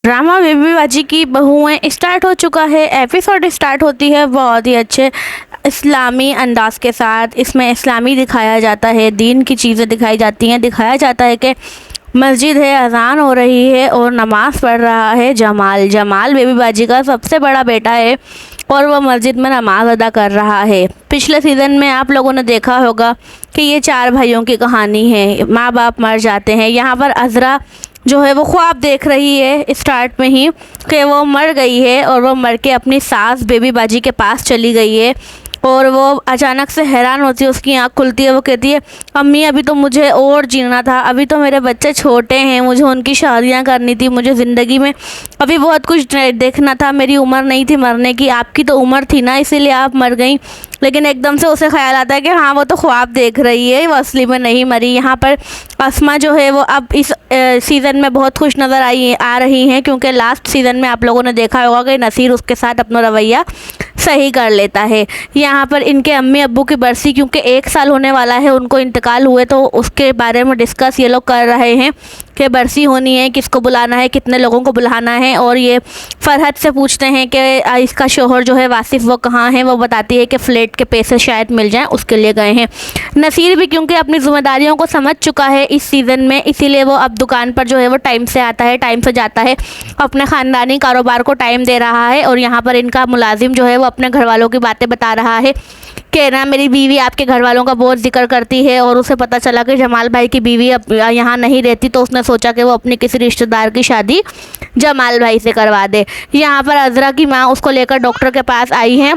Drama baby बाजी की बहुएं start हो चुका है। एपिसोड स्टार्ट होती है बहुत ही अच्छे इस्लामी अंदाज के साथ। इसमें इस्लामी दिखाया जाता है, दीन की चीज़ें दिखाई जाती हैं। दिखाया जाता है कि मस्जिद है, अजान हो रही है और नमाज़ पढ़ रहा है जमाल। जमाल बेबी बाजी का सबसे बड़ा बेटा है और वह मस्जिद में नमाज अदा कर रहा है। पिछले सीज़न में आप लोगों ने देखा होगा कि ये 4 भाइयों की कहानी है। माँ बाप मर जाते हैं। यहाँ पर अज़रा जो है वो ख्वाब देख रही है स्टार्ट में ही कि वो मर गई है और वो मर के अपनी सास बेबी बाजी के पास चली गई है। और वो अचानक से हैरान होती है, उसकी आँख खुलती है। वो कहती है, अम्मी अभी तो मुझे और जीना था, अभी तो मेरे बच्चे छोटे हैं, मुझे उनकी शादियाँ करनी थी, मुझे ज़िंदगी में अभी बहुत कुछ देखना था, मेरी उम्र नहीं थी मरने की, आपकी तो उम्र थी ना, इसीलिए आप मर गई। लेकिन एकदम से उसे ख्याल आता है कि हाँ वो तो ख्वाब देख रही है, वो असली में नहीं मरी। यहाँ पर अस्मा जो है वो अब इस सीज़न में बहुत खुश नज़र आ रही हैं, क्योंकि लास्ट सीज़न में आप लोगों ने देखा होगा कि नसीर उसके साथ अपना रवैया सही कर लेता है। यहाँ पर इनके अम्मी अब्बू की बरसी, क्योंकि 1 साल होने वाला है उनको इंतकाल हुए, तो उसके बारे में डिस्कस ये लोग कर रहे हैं कि बरसी होनी है, किसको बुलाना है, कितने लोगों को बुलाना है। और ये फरहत से पूछते हैं कि इसका शोहर जो है वासिफ वो कहाँ है। वो बताती है कि फ़्लैट के पैसे शायद मिल जाएं, उसके लिए गए हैं। नसीर भी क्योंकि अपनी ज़िम्मेदारियों को समझ चुका है इस सीज़न में, इसीलिए वो अब दुकान पर जो है वो टाइम से आता है, टाइम से जाता है, अपने ख़ानदानी कारोबार को टाइम दे रहा है। और यहाँ पर इनका मुलाजिम जो है वो अपने घर वालों की बातें बता रहा है कि ना मेरी बीवी आपके घर वालों का बहुत जिक्र करती है। और उसे पता चला कि जमाल भाई की बीवी अब यहाँ नहीं रहती, तो उसने सोचा कि वो अपनी किसी रिश्तेदार की शादी जमाल भाई से करवा दे। यहाँ पर अज़रा की माँ उसको लेकर डॉक्टर के पास आई हैं।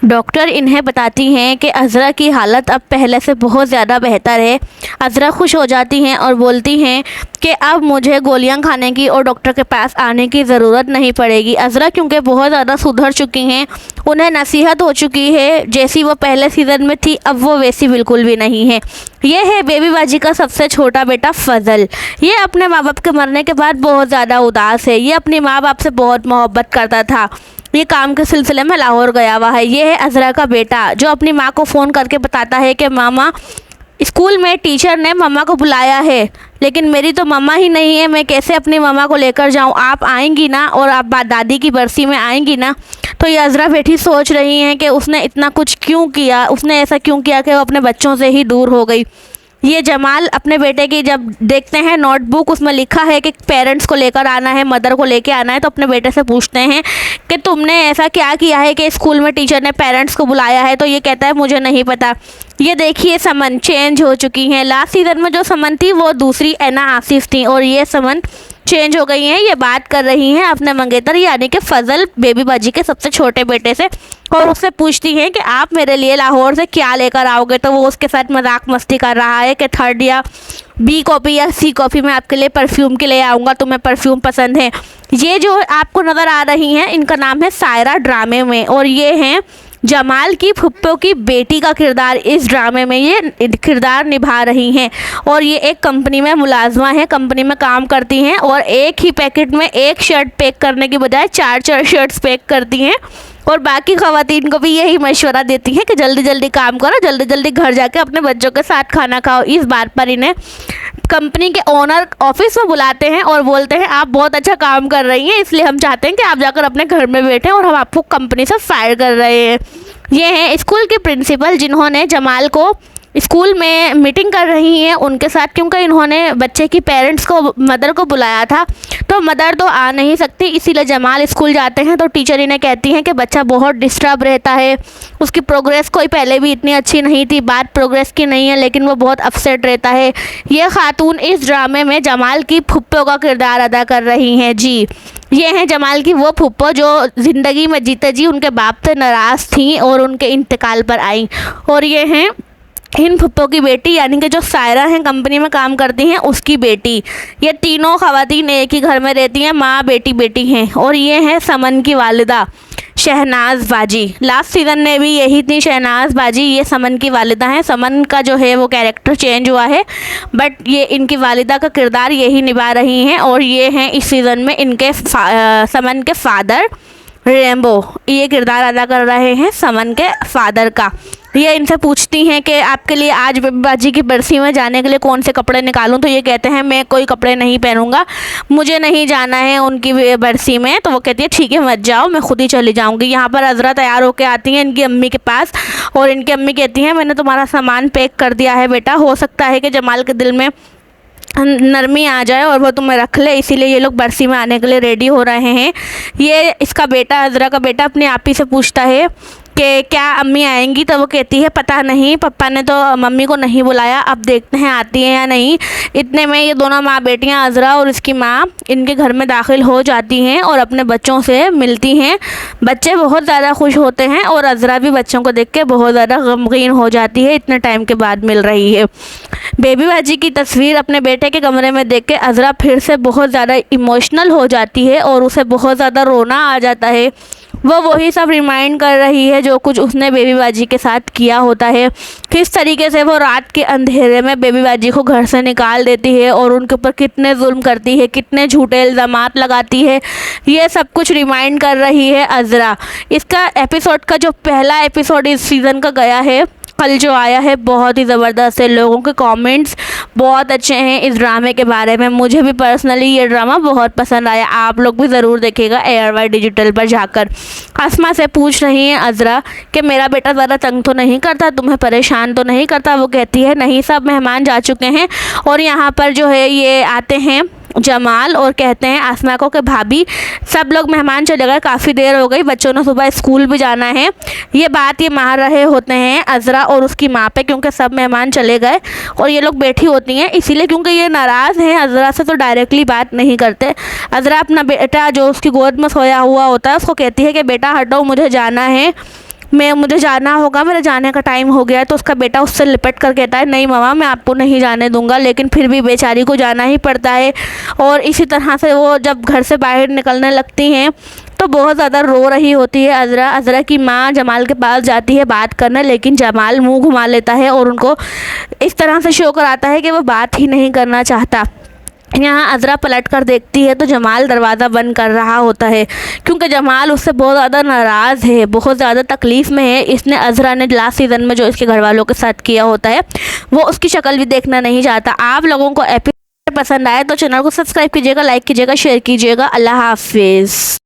डॉक्टर इन्हें बताती हैं कि अज़रा की हालत अब पहले से बहुत ज़्यादा बेहतर है। अज़रा खुश हो जाती हैं और बोलती हैं कि अब मुझे गोलियां खाने की और डॉक्टर के पास आने की ज़रूरत नहीं पड़ेगी। अज़रा क्योंकि बहुत ज़्यादा सुधर चुकी हैं, उन्हें नसीहत हो चुकी है, जैसी वो पहले सीज़न में थी अब वो वैसी बिल्कुल भी नहीं है। ये है बेबी बाजी का सबसे छोटा बेटा फ़ज़ल। ये अपने माँ बाप के मरने के बाद बहुत ज़्यादा उदास है। ये अपनी माँ बाप से बहुत मोहब्बत करता था। ये काम के सिलसिले में लाहौर गया हुआ है। ये है अज़रा का बेटा जो अपनी माँ को फ़ोन करके बताता है कि मामा स्कूल में टीचर ने मम्मा को बुलाया है, लेकिन मेरी तो मम्मा ही नहीं है, मैं कैसे अपनी मम्मा को लेकर जाऊं? आप आएंगी ना और आप दादी की बरसी में आएंगी ना? तो ये अज़रा बेटी सोच रही हैं कि उसने इतना कुछ क्यों किया, उसने ऐसा क्यों किया कि वो अपने बच्चों से ही दूर हो गई। ये जमाल अपने बेटे की जब देखते हैं नोटबुक, उसमें लिखा है कि पेरेंट्स को लेकर आना है, मदर को लेकर आना है, तो अपने बेटे से पूछते हैं कि तुमने ऐसा क्या किया है कि स्कूल में टीचर ने पेरेंट्स को बुलाया है? तो ये कहता है मुझे नहीं पता। ये देखिए समन चेंज हो चुकी हैं। लास्ट सीज़न में जो समन थी वो दूसरी ऐना आसिफ थी और ये समन चेंज हो गई हैं। ये बात कर रही हैं अपने मंगेतर यानी कि फ़ज़ल बेबी बाजी के सबसे छोटे बेटे से, और उससे पूछती हैं कि आप मेरे लिए लाहौर से क्या लेकर आओगे? तो वो उसके साथ मजाक मस्ती कर रहा है कि 3rd या B कॉपी या C कॉपी में आपके लिए परफ्यूम के लिए आऊँगा, तुम्हें परफ्यूम पसंद है। ये जो आपको नज़र आ रही हैं इनका नाम है सायरा ड्रामे में, और ये हैं जमाल की फुप्पो की बेटी का किरदार इस ड्रामे में ये किरदार निभा रही हैं। और ये एक कंपनी में मुलाजमा है, कंपनी में काम करती हैं और एक ही पैकेट में 1 शर्ट पैक करने की बजाय 4-4 शर्ट्स पैक करती हैं। और बाकी ख़वातीन को भी यही मशवरा देती हैं कि जल्दी जल्दी काम करो, जल्दी जल्दी घर जाके अपने बच्चों के साथ खाना खाओ। इस बात पर इन्हें कंपनी के ओनर ऑफिस में बुलाते हैं और बोलते हैं आप बहुत अच्छा काम कर रही हैं, इसलिए हम चाहते हैं कि आप जाकर अपने घर में बैठें और हम आपको कंपनी से फायर कर रहे हैं। ये हैं स्कूल के प्रिंसिपल जिन्होंने जमाल को स्कूल में मीटिंग कर रही हैं उनके साथ, क्योंकि इन्होंने बच्चे की पेरेंट्स को मदर को बुलाया था, तो मदर तो आ नहीं सकती, इसीलिए जमाल स्कूल जाते हैं। तो टीचर इन्हें कहती हैं कि बच्चा बहुत डिस्टर्ब रहता है, उसकी प्रोग्रेस कोई पहले भी इतनी अच्छी नहीं थी, बात प्रोग्रेस की नहीं है, लेकिन वो बहुत अपसेट रहता है। ये खातून इस ड्रामे में जमाल की फुप्पो का किरदार अदा कर रही हैं। जी, ये हैं जमाल की वो फुप्पो जो ज़िंदगी में जीते जी उनके बाप से नाराज़ थी और उनके इंतकाल पर आई। और ये हैं इन फुप्पो की बेटी यानी कि जो सायरा हैं कंपनी में काम करती हैं उसकी बेटी। ये तीनों ख़वातीन एक ही घर में रहती हैं, माँ बेटी बेटी हैं। और ये हैं समन की वालिदा शहनाज बाजी। लास्ट सीज़न में भी यही थी शहनाज बाजी, ये समन की वालिदा हैं। समन का जो है वो कैरेक्टर चेंज हुआ है, बट ये इनकी वालिदा का किरदार यही निभा रही हैं। और ये हैं इस सीज़न में इनके समन के फादर रेम्बो, ये किरदार अदा कर रहे हैं समन के फादर का। ये इनसे पूछती हैं कि आपके लिए आज बेबी बाजी की बरसी में जाने के लिए कौन से कपड़े निकालूं, तो ये कहते हैं मैं कोई कपड़े नहीं पहनूंगा, मुझे नहीं जाना है उनकी बरसी में। तो वो कहती है ठीक है मत जाओ, मैं खुद ही चली जाऊंगी। यहाँ पर अज़रा तैयार होकर आती हैं इनकी अम्मी के पास और इनकी अम्मी कहती हैं मैंने तुम्हारा सामान पैक कर दिया है बेटा, हो सकता है कि जमाल के दिल में नरमी आ जाए और वो तुम्हें रख ले, इसीलिए ये लोग बरसी में आने के लिए रेडी हो रहे हैं। ये इसका बेटा, अज़रा का बेटा, अपने आप ही से पूछता है कि क्या अम्मी आएंगी, तो वो कहती है पता नहीं, पापा ने तो मम्मी को नहीं बुलाया, अब देखते हैं आती हैं या नहीं। इतने में ये दोनों माँ बेटियाँ अज़रा और इसकी माँ इनके घर में दाखिल हो जाती हैं और अपने बच्चों से मिलती हैं। बच्चे बहुत ज़्यादा खुश होते हैं और अज़रा भी बच्चों को देख के बहुत ज़्यादा गमगीन हो जाती है, इतने टाइम के बाद मिल रही है। बेबी बाजी की तस्वीर अपने बेटे के कमरे में देख के अज़रा फिर से बहुत ज़्यादा इमोशनल हो जाती है और उसे बहुत ज़्यादा रोना आ जाता है। वो वही सब रिमाइंड कर रही है जो कुछ उसने बेबी बाजी के साथ किया होता है, किस तरीके से वो रात के अंधेरे में बेबी बाजी को घर से निकाल देती है और उनके ऊपर कितने जुल्म करती है, कितने झूठे इल्ज़ामात लगाती है, ये सब कुछ रिमाइंड कर रही है अज़रा। इसका एपिसोड का जो पहला एपिसोड इस सीज़न का गया है, कल जो आया है, बहुत ही ज़बरदस्त है। लोगों के कमेंट्स बहुत अच्छे हैं इस ड्रामे के बारे में। मुझे भी पर्सनली ये ड्रामा बहुत पसंद आया, आप लोग भी ज़रूर देखिएगा ARY डिजिटल पर जाकर। आसमा से पूछ रही हैं अज़रा कि मेरा बेटा ज़्यादा तंग तो नहीं करता, तुम्हें परेशान तो नहीं करता। वो कहती है नहीं, सब मेहमान जा चुके हैं और यहाँ पर जो है ये आते हैं जमाल और कहते हैं आसमा को कि भाभी सब लोग मेहमान चले गए, काफ़ी देर हो गई, बच्चों ने सुबह स्कूल भी जाना है। ये बात ये मार रहे होते हैं अज़रा और उसकी माँ पे, क्योंकि सब मेहमान चले गए और ये लोग बैठी होती हैं, इसीलिए क्योंकि ये नाराज़ हैं अज़रा से तो डायरेक्टली बात नहीं करते। अज़रा अपना बेटा जो उसकी गोद में सोया हुआ होता है उसको कहती है कि बेटा हटो, मुझे जाना है, मुझे जाना होगा, मेरे जाने का टाइम हो गया है। तो उसका बेटा उससे लिपट कर कहता है नहीं मामा, मैं आपको नहीं जाने दूंगा, लेकिन फिर भी बेचारी को जाना ही पड़ता है। और इसी तरह से वो जब घर से बाहर निकलने लगती हैं तो बहुत ज़्यादा रो रही होती है अज़रा। अज़रा की माँ जमाल के पास जाती है बात करने, लेकिन जमाल मुंह घुमा लेता है और उनको इस तरह से शो कराता है कि वो बात ही नहीं करना चाहता। यहाँ अज़रा पलट कर देखती है तो जमाल दरवाज़ा बंद कर रहा होता है, क्योंकि जमाल उससे बहुत ज़्यादा नाराज़ है, बहुत ज़्यादा तकलीफ़ में है। इसने अज़रा ने लास्ट सीज़न में जो इसके घर वालों के साथ किया होता है वो उसकी शक्ल भी देखना नहीं चाहता। आप लोगों को एपिसोड पसंद आए तो चैनल को सब्सक्राइब कीजिएगा, लाइक कीजिएगा, शेयर कीजिएगा। अल्लाह हाफिज़।